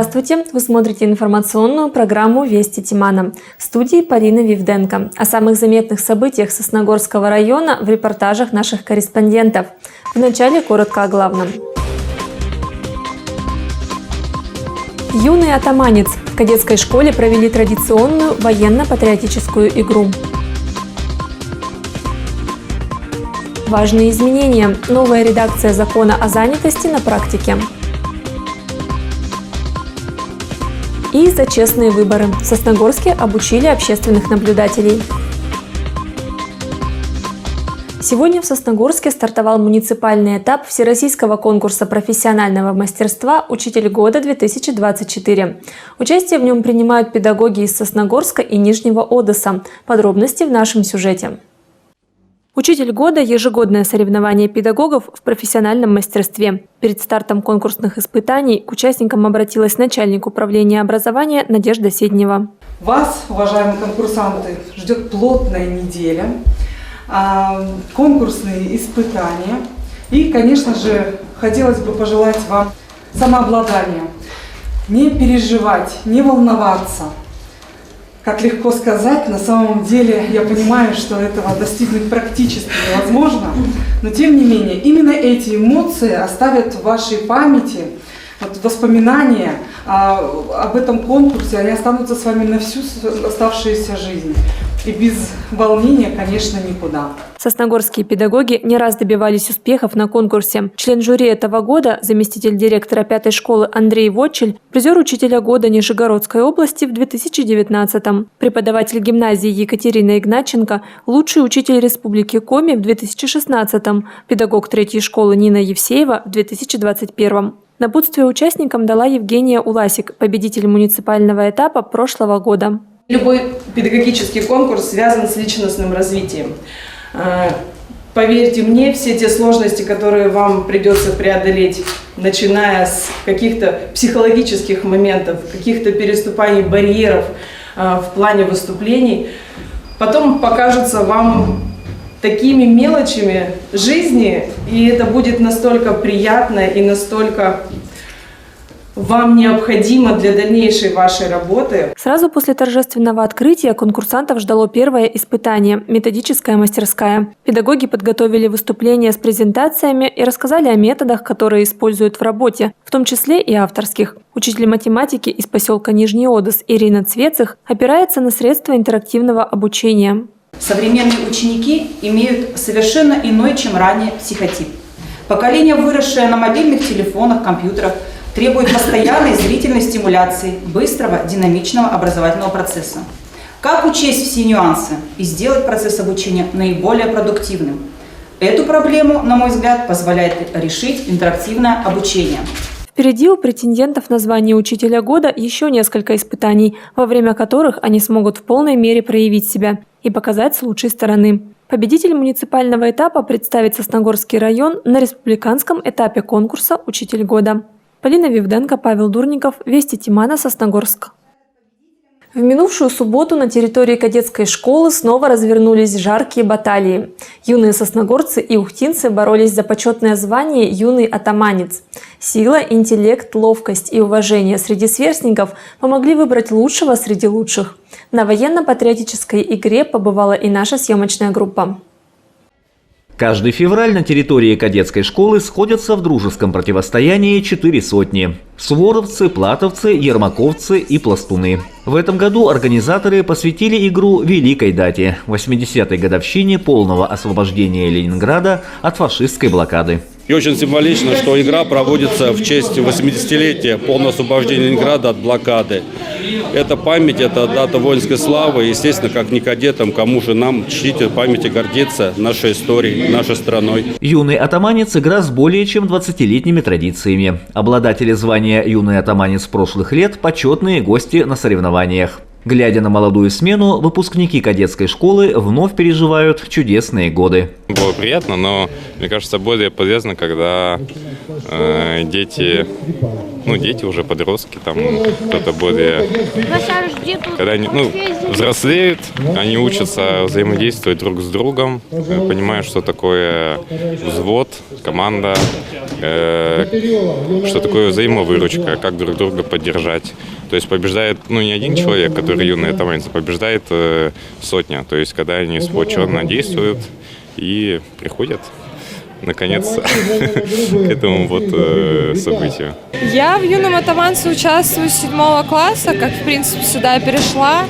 Здравствуйте! Вы смотрите информационную программу «Вести Тимана». В студии Полина Вивденко. О самых заметных событиях Сосногорского района в репортажах наших корреспондентов. Вначале коротко о главном. Юный атаманец. В кадетской школе провели традиционную военно-патриотическую игру. Важные изменения. Новая редакция закона о занятости на практике. И за честные выборы. В Сосногорске обучили общественных наблюдателей. Сегодня в Сосногорске стартовал муниципальный этап Всероссийского конкурса профессионального мастерства «Учитель года-2024». Участие в нем принимают педагоги из Сосногорска и Нижнего Одесса. Подробности в нашем сюжете. «Учитель года» – ежегодное соревнование педагогов в профессиональном мастерстве. Перед стартом конкурсных испытаний к участникам обратилась начальник управления образования Надежда Седнева. Вас, уважаемые конкурсанты, ждет плотная неделя, конкурсные испытания. И, конечно же, хотелось бы пожелать вам самообладания. Не переживать, не волноваться. Как легко сказать, на самом деле я понимаю, что этого достигнуть практически невозможно, но тем не менее именно эти эмоции оставят в вашей памяти, воспоминания об этом конкурсе, они останутся с вами на всю оставшуюся жизнь. И без волнения, конечно, никуда. Сосногорские педагоги не раз добивались успехов на конкурсе. Член жюри этого года, заместитель директора 5-й школы Андрей Вотчель, призер учителя года Нижегородской области в 2019-м. Преподаватель гимназии Екатерина Игначенко, лучший учитель Республики Коми в 2016-м, педагог 3-й школы Нина Евсеева в 2021-м. Напутствие участникам дала Евгения Уласик, победитель муниципального этапа прошлого года. Любой педагогический конкурс связан с личностным развитием. Поверьте мне, все те сложности, которые вам придется преодолеть, начиная с каких-то психологических моментов, каких-то переступаний барьеров в плане выступлений, потом покажутся вам такими мелочами жизни, и это будет настолько приятно и настолько вам необходимо для дальнейшей вашей работы. Сразу после торжественного открытия конкурсантов ждало первое испытание – методическая мастерская. Педагоги подготовили выступления с презентациями и рассказали о методах, которые используют в работе, в том числе и авторских. Учитель математики из поселка Нижний Одесс Ирина Цвецых опирается на средства интерактивного обучения. Современные ученики имеют совершенно иной, чем ранее, психотип. Поколение, выросшее на мобильных телефонах, компьютерах, требует постоянной зрительной стимуляции, быстрого, динамичного образовательного процесса. Как учесть все нюансы и сделать процесс обучения наиболее продуктивным? Эту проблему, на мой взгляд, позволяет решить интерактивное обучение. Впереди у претендентов на звание учителя года еще несколько испытаний, во время которых они смогут в полной мере проявить себя и показать с лучшей стороны. Победитель муниципального этапа представит Сосногорский район на республиканском этапе конкурса «Учитель года». Полина Вивденко, Павел Дурников, Вести Тимана, Сосногорск. В минувшую субботу на территории кадетской школы снова развернулись жаркие баталии. Юные сосногорцы и ухтинцы боролись за почетное звание «Юный атаманец». Сила, интеллект, ловкость и уважение среди сверстников помогли выбрать лучшего среди лучших. На военно-патриотической игре побывала и наша съемочная группа. Каждый февраль на территории кадетской школы сходятся в дружеском противостоянии 4 сотни – суворовцы, платовцы, ермаковцы и пластуны. В этом году организаторы посвятили игру великой дате – 80-й годовщине полного освобождения Ленинграда от фашистской блокады. И очень символично, что игра проводится в честь 80-летия полного освобождения Ленинграда от блокады. Это память, это дата воинской славы. Естественно, как не кадетам, кому же нам чтить память и гордиться нашей историей, нашей страной. «Юный атаманец» – игра с более чем 20-летними традициями. Обладатели звания «Юный атаманец» прошлых лет – почетные гости на соревнованиях. Глядя на молодую смену, выпускники кадетской школы вновь переживают чудесные годы. Было приятно, но, мне кажется, более полезно, когда дети уже подростки, там кто-то более, когда они взрослеют, они учатся взаимодействовать друг с другом, понимают, что такое взвод, команда, что такое взаимовыручка, как друг друга поддержать. То есть побеждает не один человек, который юный атаманец, а побеждает сотня. То есть когда они сплоченно действуют и приходят наконец к этому событию. Я в юном атаманце участвую с 7 класса, как в принципе сюда перешла.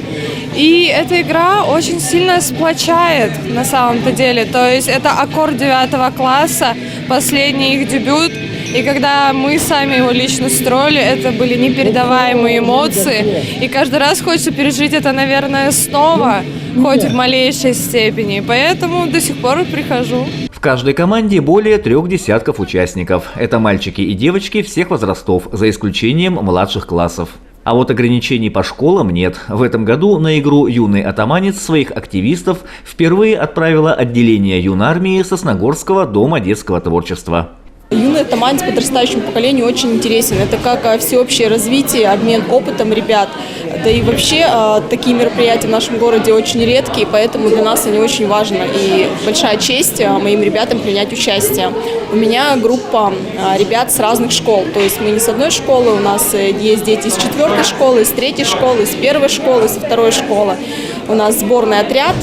И эта игра очень сильно сплочает на самом-то деле. То есть это аккорд 9 класса, последний их дебют. И когда мы сами его лично строили, это были непередаваемые эмоции. И каждый раз хочется пережить это, наверное, снова, хоть в малейшей степени. Поэтому до сих пор прихожу. В каждой команде более 3 десятков участников. Это мальчики и девочки всех возрастов, за исключением младших классов. А вот ограничений по школам нет. В этом году на игру «Юный атаманец» своих активистов впервые отправило отделение юнармии Сосногорского дома детского творчества. Юный атаманец подрастающему поколению очень интересен. Это как всеобщее развитие, обмен опытом ребят. Да и вообще такие мероприятия в нашем городе очень редкие, поэтому для нас они очень важны. И большая честь моим ребятам принять участие. У меня группа ребят с разных школ. То есть мы не с одной школы, у нас есть дети из 4 школы, из 3 школы, из 1 школы, из 2 школы. У нас сборный отряд,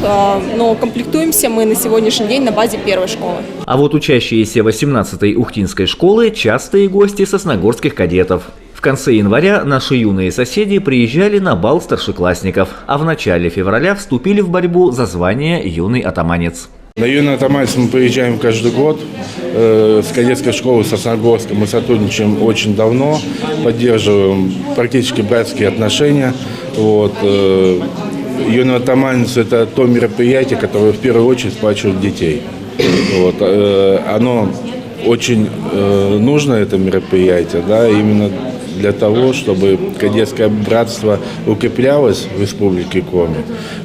но комплектуемся мы на сегодняшний день на базе 1 школы. А вот учащиеся 18-й Ухтинской школы – частые гости сосногорских кадетов. В конце января наши юные соседи приезжали на бал старшеклассников, а в начале февраля вступили в борьбу за звание «Юный атаманец». На «Юный атаманец» мы приезжаем каждый год. С кадетской школы Сосногорска мы сотрудничаем очень давно, поддерживаем практически братские отношения. «Юный атаманец» – это то мероприятие, которое в первую очередь сплачивает детей. Оно очень нужно, это мероприятие, именно для того, чтобы кадетское братство укреплялось в Республике Коми.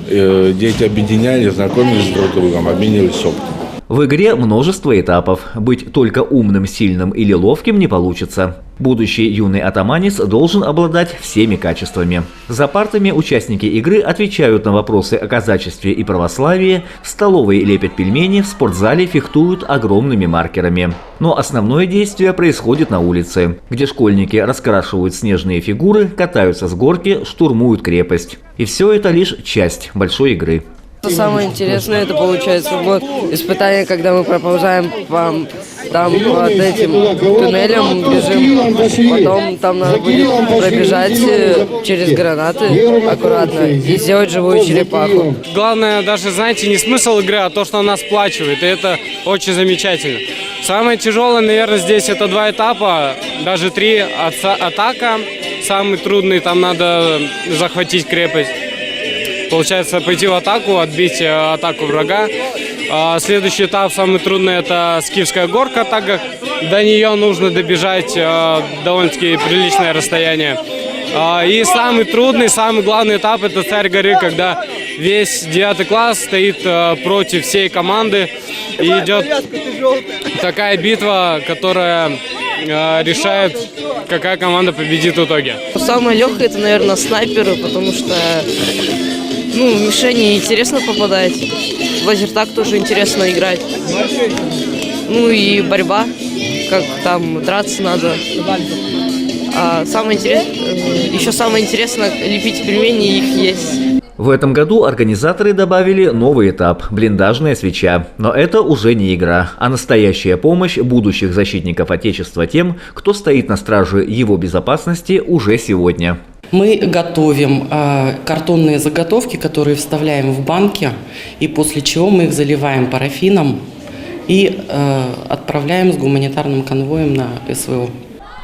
Дети объединялись, знакомились друг с другом, обменивались опытом. В игре множество этапов. Быть только умным, сильным или ловким не получится. Будущий юный атаманец должен обладать всеми качествами. За партами участники игры отвечают на вопросы о казачестве и православии, в столовой лепят пельмени, в спортзале фехтуют огромными маркерами. Но основное действие происходит на улице, где школьники раскрашивают снежные фигуры, катаются с горки, штурмуют крепость. И все это лишь часть большой игры. Самое интересное это получается испытание, когда мы проползаем под этим туннелем, бежим, потом там надо будет пробежать через гранаты аккуратно и сделать живую черепаху. Главное даже, знаете, не смысл игры, а то, что она сплачивает, и это очень замечательно. Самое тяжелое, наверное, здесь это 2 этапа, даже 3 атака. Самый трудный, там надо захватить крепость. Получается, пойти в атаку, отбить атаку врага. Следующий этап, самый трудный, это Скифская горка, так как до нее нужно добежать довольно-таки приличное расстояние. И самый трудный, самый главный этап – это Царь горы, когда весь 9 класс стоит против всей команды. И идет такая битва, которая решает, какая команда победит в итоге. Самое легкое – это, наверное, снайперы, потому что в мишени интересно попадать. В лазертаг тоже интересно играть. И борьба, как там драться надо. А самое интересное лепить пельмени, их есть. В этом году организаторы добавили новый этап – блиндажная свеча. Но это уже не игра, а настоящая помощь будущих защитников Отечества тем, кто стоит на страже его безопасности уже сегодня. Мы готовим картонные заготовки, которые вставляем в банки, и после чего мы их заливаем парафином и отправляем с гуманитарным конвоем на СВО.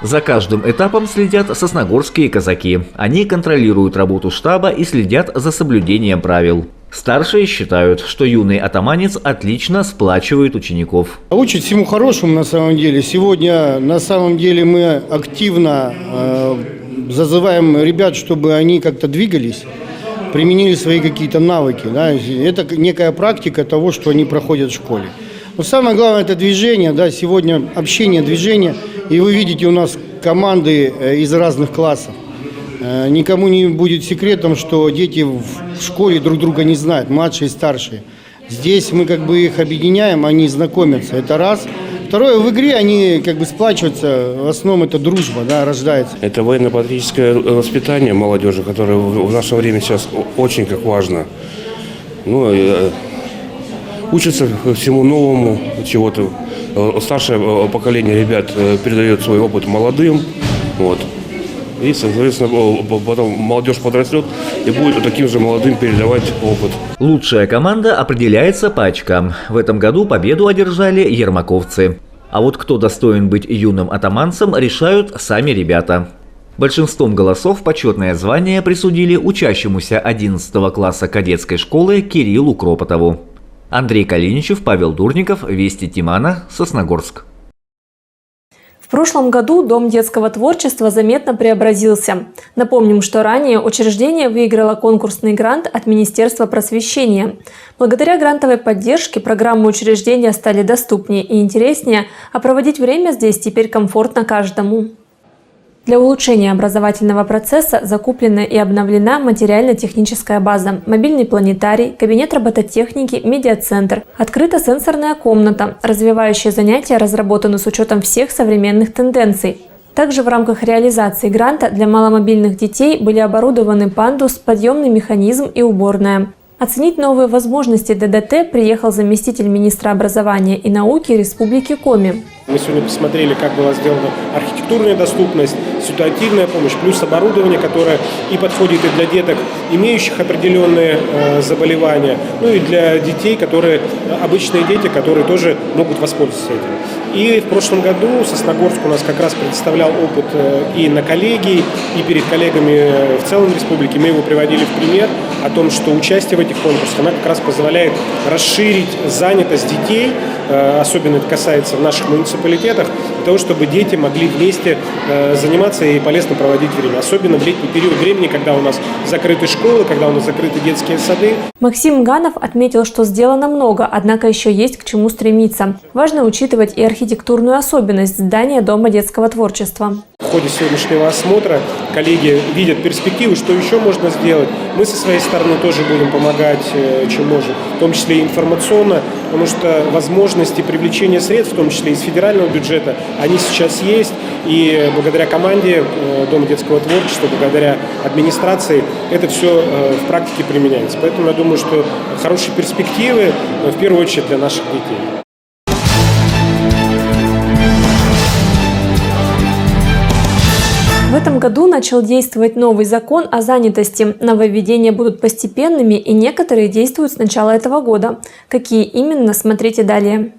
За каждым этапом следят сосногорские казаки. Они контролируют работу штаба и следят за соблюдением правил. Старшие считают, что юный атаманец отлично сплачивает учеников. Учат всему хорошему на самом деле. Сегодня на самом деле мы активно зазываем ребят, чтобы они как-то двигались. применили свои какие-то навыки. Да? Это некая практика того, что они проходят в школе. Но самое главное – это движение. Да? Сегодня общение, движение. И вы видите, у нас команды из разных классов. Никому не будет секретом, что дети в школе друг друга не знают, младшие и старшие. Здесь мы как бы их объединяем, они знакомятся. Это раз. Второе, в игре они как бы сплачиваются, в основном это дружба, да, рождается. Это военно-патриотическое воспитание молодежи, которое в наше время сейчас очень как важно. Учатся всему новому, чего-то. Старшее поколение ребят передает свой опыт молодым. Вот. И, соответственно, потом молодежь подрастет и будет таким же молодым передавать опыт. Лучшая команда определяется по очкам. В этом году победу одержали ермаковцы. А вот кто достоин быть юным атаманцем, решают сами ребята. Большинством голосов почетное звание присудили учащемуся 11 класса кадетской школы Кириллу Кропотову. Андрей Калиничев, Павел Дурников, Вести Тимана, Сосногорск. В прошлом году Дом детского творчества заметно преобразился. Напомним, что ранее учреждение выиграло конкурсный грант от Министерства просвещения. Благодаря грантовой поддержке программы учреждения стали доступнее и интереснее, а проводить время здесь теперь комфортно каждому. Для улучшения образовательного процесса закуплена и обновлена материально-техническая база, мобильный планетарий, кабинет робототехники, медиацентр, открыта сенсорная комната, развивающие занятия разработаны с учетом всех современных тенденций. Также в рамках реализации гранта для маломобильных детей были оборудованы пандус, подъемный механизм и уборная. Оценить новые возможности ДДТ приехал заместитель министра образования и науки Республики Коми. Мы сегодня посмотрели, как была сделана архитектурная доступность, ситуативная помощь, плюс оборудование, которое и подходит и для деток, имеющих определенные заболевания, ну и для детей, обычные дети, которые тоже могут воспользоваться этим. И в прошлом году Сосногорск у нас как раз предоставлял опыт и на коллегии, и перед коллегами в целом республике. Мы его приводили в пример о том, что участие в этих конкурсах, она как раз позволяет расширить занятость детей, особенно это касается наших муниципалитетах, для того, чтобы дети могли вместе заниматься и полезно проводить время. Особенно в летний период времени, когда у нас закрыты школы, когда у нас закрыты детские сады. Максим Ганов отметил, что сделано много, однако еще есть к чему стремиться. Важно учитывать и архитектурную особенность здания Дома детского творчества. В ходе сегодняшнего осмотра коллеги видят перспективы, что еще можно сделать. Мы со своей стороны тоже будем помогать, чем можем, в том числе и информационно, потому что возможности привлечения средств, в том числе из федерального бюджета, они сейчас есть. И благодаря команде Дома детского творчества, благодаря администрации, это все в практике применяется. Поэтому я думаю, что хорошие перспективы, в первую очередь, для наших детей. В этом году начал действовать новый закон о занятости. Нововведения будут постепенными, и некоторые действуют с начала этого года. Какие именно, смотрите далее.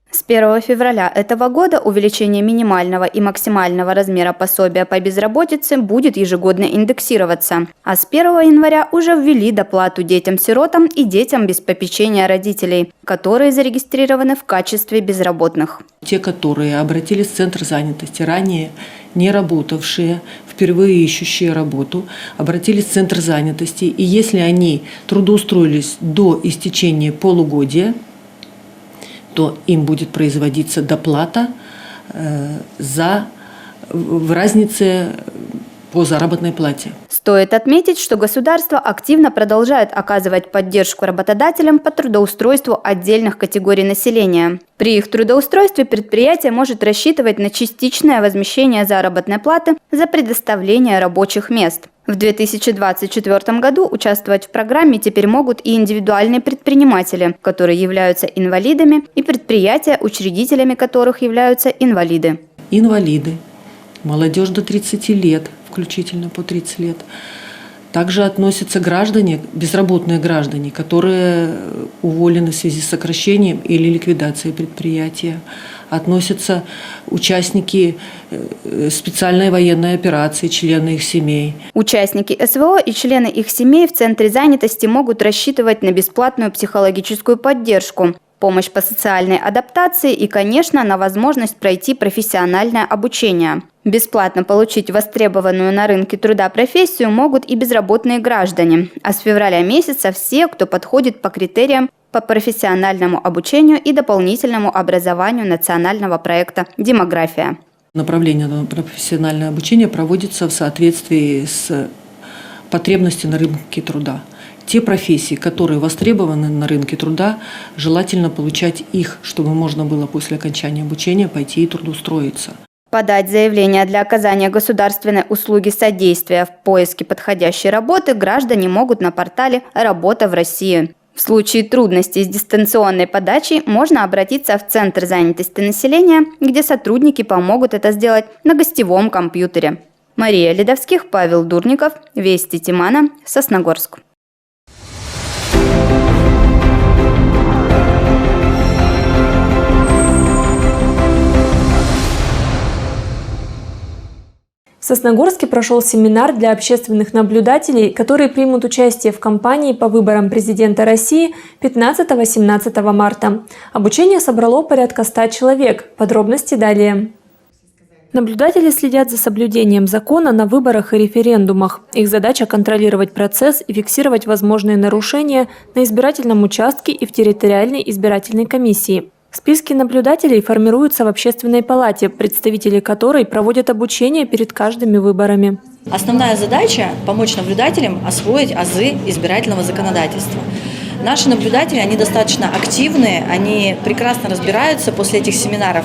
С 1 февраля этого года увеличение минимального и максимального размера пособия по безработице будет ежегодно индексироваться. А с 1 января уже ввели доплату детям-сиротам и детям без попечения родителей, которые зарегистрированы в качестве безработных. Те, которые обратились в Центр занятости, ранее не работавшие, впервые ищущие работу, обратились в Центр занятости, и если они трудоустроились до истечения полугодия, то им будет производиться доплата в разнице по заработной плате. Стоит отметить, что государство активно продолжает оказывать поддержку работодателям по трудоустройству отдельных категорий населения. При их трудоустройстве предприятие может рассчитывать на частичное возмещение заработной платы за предоставление рабочих мест. В 2024 году участвовать в программе теперь могут и индивидуальные предприниматели, которые являются инвалидами, и предприятия, учредителями которых являются инвалиды. Инвалиды, молодежь до 30 лет, включительно по 30 лет. Также относятся граждане, безработные граждане, которые уволены в связи с сокращением или ликвидацией предприятия. Относятся участники специальной военной операции, члены их семей. Участники СВО и члены их семей в Центре занятости могут рассчитывать на бесплатную психологическую поддержку, помощь по социальной адаптации и, конечно, на возможность пройти профессиональное обучение. Бесплатно получить востребованную на рынке труда профессию могут и безработные граждане, а с февраля месяца все, кто подходит по критериям по профессиональному обучению и дополнительному образованию национального проекта «Демография». Направление на профессиональное обучение проводится в соответствии с потребностями на рынке труда. Те профессии, которые востребованы на рынке труда, желательно получать их, чтобы можно было после окончания обучения пойти и трудоустроиться. Подать заявление для оказания государственной услуги содействия в поиске подходящей работы граждане могут на портале «Работа в России». В случае трудностей с дистанционной подачей можно обратиться в Центр занятости населения, где сотрудники помогут это сделать на гостевом компьютере. Мария Ледовских, Павел Дурников, Вести Тимана, Сосногорск. В Сосногорске прошел семинар для общественных наблюдателей, которые примут участие в кампании по выборам президента России 15-17 марта. Обучение собрало порядка 100 человек. Подробности далее. Наблюдатели следят за соблюдением закона на выборах и референдумах. Их задача – контролировать процесс и фиксировать возможные нарушения на избирательном участке и в территориальной избирательной комиссии. Списки наблюдателей формируются в общественной палате, представители которой проводят обучение перед каждыми выборами. Основная задача – помочь наблюдателям освоить азы избирательного законодательства. Наши наблюдатели, они достаточно активные, они прекрасно разбираются после этих семинаров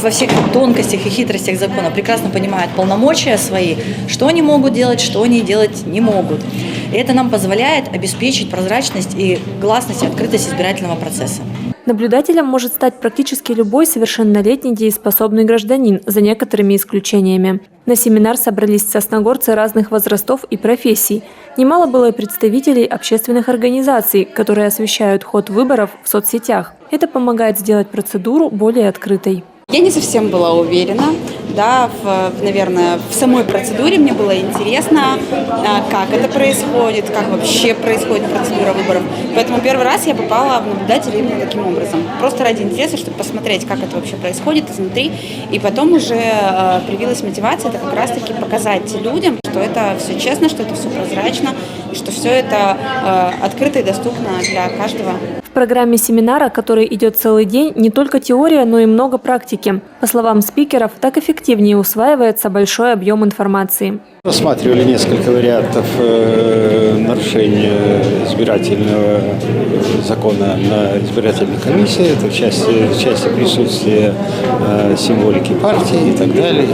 во всех тонкостях и хитростях закона, прекрасно понимают полномочия свои, что они могут делать, что они делать не могут. И это нам позволяет обеспечить прозрачность и гласность и открытость избирательного процесса. Наблюдателем может стать практически любой совершеннолетний дееспособный гражданин, за некоторыми исключениями. На семинар собрались сосногорцы разных возрастов и профессий. Немало было и представителей общественных организаций, которые освещают ход выборов в соцсетях. Это помогает сделать процедуру более открытой. Я не совсем была уверена, наверное, в самой процедуре. Мне было интересно, как это происходит, как вообще происходит процедура выборов. Поэтому первый раз я попала в наблюдателя именно таким образом. Просто ради интереса, чтобы посмотреть, как это вообще происходит изнутри. И потом уже привилась мотивация, это как раз-таки показать людям, что это все честно, что это все прозрачно, и что все это открыто и доступно для каждого. В программе семинара, который идет целый день, не только теория, но и много практики. По словам спикеров, так эффективнее усваивается большой объем информации. Рассматривали несколько вариантов нарушения избирательного закона на избирательной комиссии. Это в части присутствия символики партии и так далее.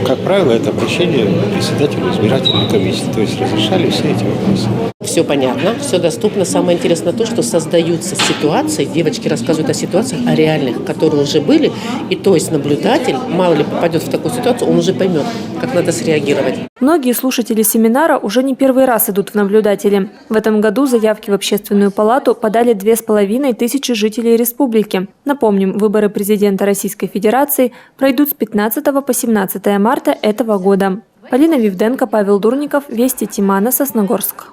Как правило, это обращение к председателю избирательной комиссии. То есть разрешали все эти вопросы. Все понятно, все доступно. Самое интересное то, что создаются ситуации, девочки рассказывают о ситуациях, о реальных, которые уже были. И то есть наблюдатель, мало ли попадет в такую ситуацию, он уже поймет, как надо среагировать. Многие слушатели семинара уже не первый раз идут в наблюдатели. В этом году заявки в Общественную палату подали 2500 жителей республики. Напомним, выборы президента Российской Федерации пройдут с 15 по 17 марта этого года. Полина Вивденко, Павел Дурников, Вести Тимана, Сосногорск.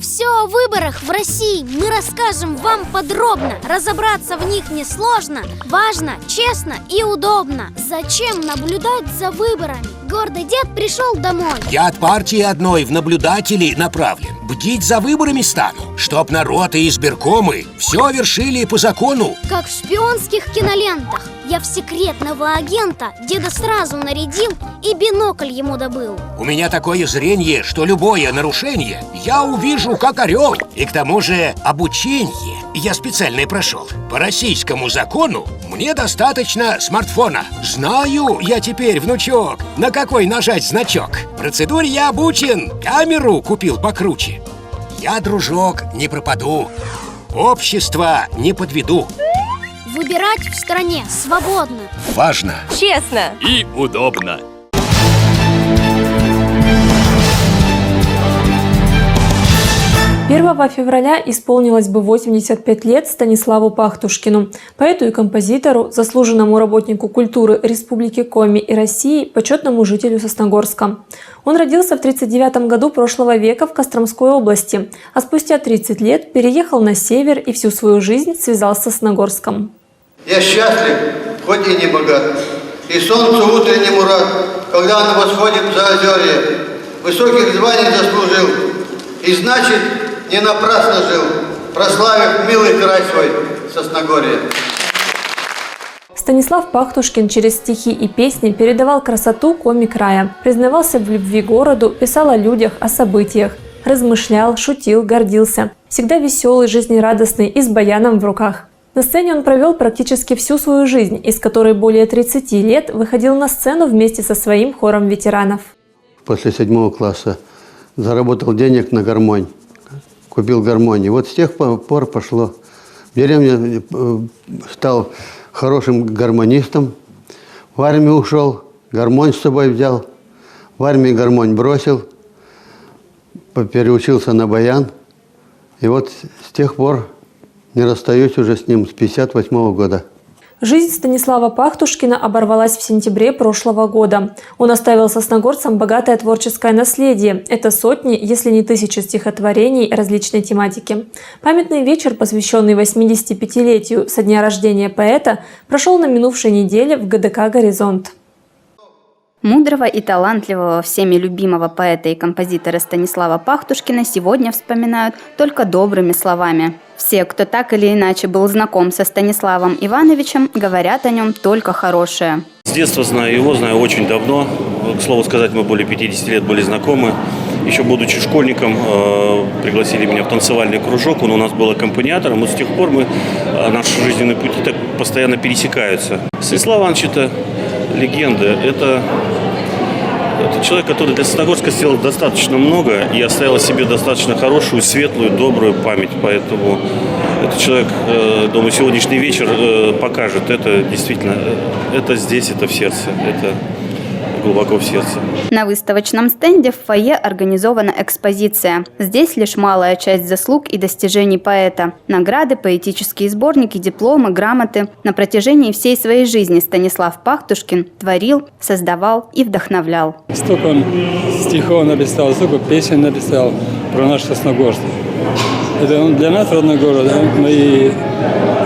Все о выборах в России мы расскажем вам подробно. Разобраться в них несложно, важно, честно и удобно. Зачем наблюдать за выборами? Гордый дед пришел домой. Я от партии одной в наблюдатели направлен. Бдить за выборами стану, чтоб народ и избиркомы все вершили по закону. Как в шпионских кинолентах. Я в секретного агента деда сразу нарядил и бинокль ему добыл. У меня такое зрение, что любое нарушение я увижу как орел. И к тому же обучение я специальное прошел. По российскому закону мне достаточно смартфона. Знаю я теперь, внучок, на какой нажать значок. Процедуре я обучен, камеру купил покруче. Я, дружок, не пропаду, общество не подведу. Выбирать в стране свободно. Важно. Честно. И удобно. Первого февраля исполнилось бы 85 лет Станиславу Пахтушкину, поэту и композитору, заслуженному работнику культуры Республики Коми и России, почетному жителю Сосногорска. Он родился в 1939 году прошлого века в Костромской области, а спустя 30 лет переехал на север и всю свою жизнь связал с Сосногорском. Я счастлив, хоть и не богат, и солнцу утреннему рад, когда оно восходит за озерье. Высоких званий заслужил, и значит, не напрасно жил, прославив милый край свой Сосногорье. Станислав Пахтушкин через стихи и песни передавал красоту Коми края, признавался в любви к городу, писал о людях, о событиях, размышлял, шутил, гордился. Всегда веселый, жизнерадостный и с баяном в руках. На сцене он провел практически всю свою жизнь, из которой более 30 лет выходил на сцену вместе со своим хором ветеранов. После 7 класса заработал денег на гармонь, купил гармонь. И вот с тех пор пошло. В деревне стал хорошим гармонистом, в армию ушел, гармонь с собой взял, в армии гармонь бросил, переучился на баян. И вот с тех пор не расстаюсь уже с ним, с 1958 года. Жизнь Станислава Пахтушкина оборвалась в сентябре прошлого года. Он оставил сосногорцам богатое творческое наследие. Это сотни, если не тысячи стихотворений различной тематики. Памятный вечер, посвященный 85-летию со дня рождения поэта, прошел на минувшей неделе в ГДК «Горизонт». Мудрого и талантливого, всеми любимого поэта и композитора Станислава Пахтушкина сегодня вспоминают только добрыми словами. Все, кто так или иначе был знаком со Станиславом Ивановичем, говорят о нем только хорошее. С детства знаю его, знаю очень давно. К слову сказать, мы более 50 лет были знакомы. Еще будучи школьником, пригласили меня в танцевальный кружок. Он у нас был аккомпаниатором. И с тех пор наши жизненные пути так постоянно пересекаются. Станислав Иванович – это легенда. Это человек, который для Сосногорска сделал достаточно много и оставил себе достаточно хорошую, светлую, добрую память. Поэтому этот человек, думаю, сегодняшний вечер покажет. Это действительно, это здесь, это в сердце, это глубоко в сердце. На выставочном стенде в фойе организована экспозиция. Здесь лишь малая часть заслуг и достижений поэта. Награды, поэтические сборники, дипломы, грамоты. На протяжении всей своей жизни Станислав Пахтушкин творил, создавал и вдохновлял. Столько он стихов написал, столько песен написал про наш Сосногорск. Это он для нас родной город, но и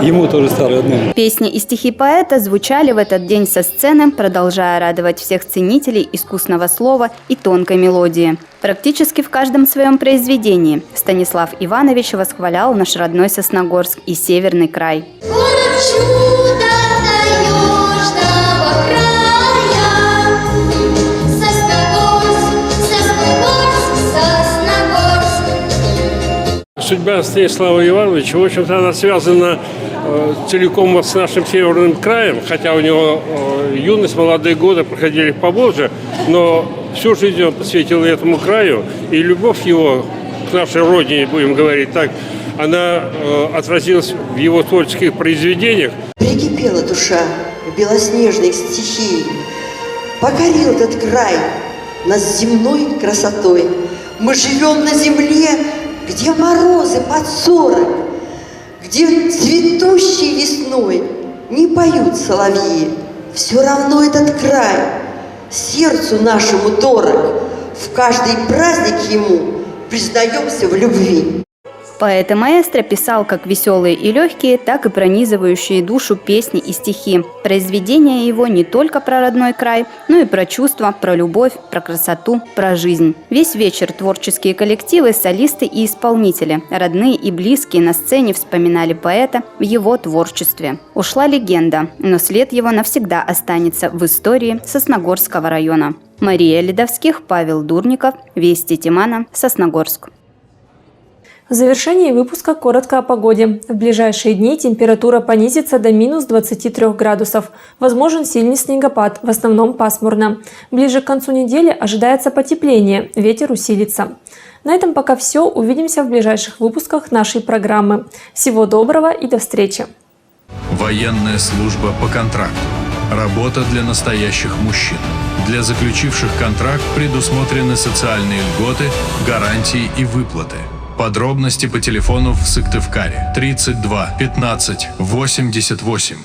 ему тоже стал родным. Песни и стихи поэта звучали в этот день со сцены, продолжая радовать всех ценителей искусного слова и тонкой мелодии. Практически в каждом своем произведении Станислав Иванович восхвалял наш родной Сосногорск и Северный край. Судьба Станислава Ивановича, в общем-то, она связана целиком с нашим Северным краем, хотя у него юность, молодые годы проходили в Поволжье, но всю жизнь он посвятил этому краю, и любовь его к нашей родине, будем говорить так, она отразилась в его творческих произведениях. Прикипела душа в белоснежной стихии, покорил этот край нас земной красотой. Мы живем на земле, где морозы под 40, где цветущей весной не поют соловьи. Все равно этот край сердцу нашему дорог. В каждый праздник ему признаемся в любви. Поэт и маэстро писал как веселые и легкие, так и пронизывающие душу песни и стихи. Произведения его не только про родной край, но и про чувства, про любовь, про красоту, про жизнь. Весь вечер творческие коллективы, солисты и исполнители, родные и близкие на сцене вспоминали поэта в его творчестве. Ушла легенда, но след его навсегда останется в истории Сосногорского района. Мария Ледовских, Павел Дурников, Вести Тимана, Сосногорск. В завершении выпуска коротко о погоде. В ближайшие дни температура понизится до минус 23 градусов. Возможен сильный снегопад, в основном пасмурно. Ближе к концу недели ожидается потепление, ветер усилится. На этом пока все. Увидимся в ближайших выпусках нашей программы. Всего доброго и до встречи. Военная служба по контракту. Работа для настоящих мужчин. Для заключивших контракт предусмотрены социальные льготы, гарантии и выплаты. Подробности по телефону в Сыктывкаре 32 15 88.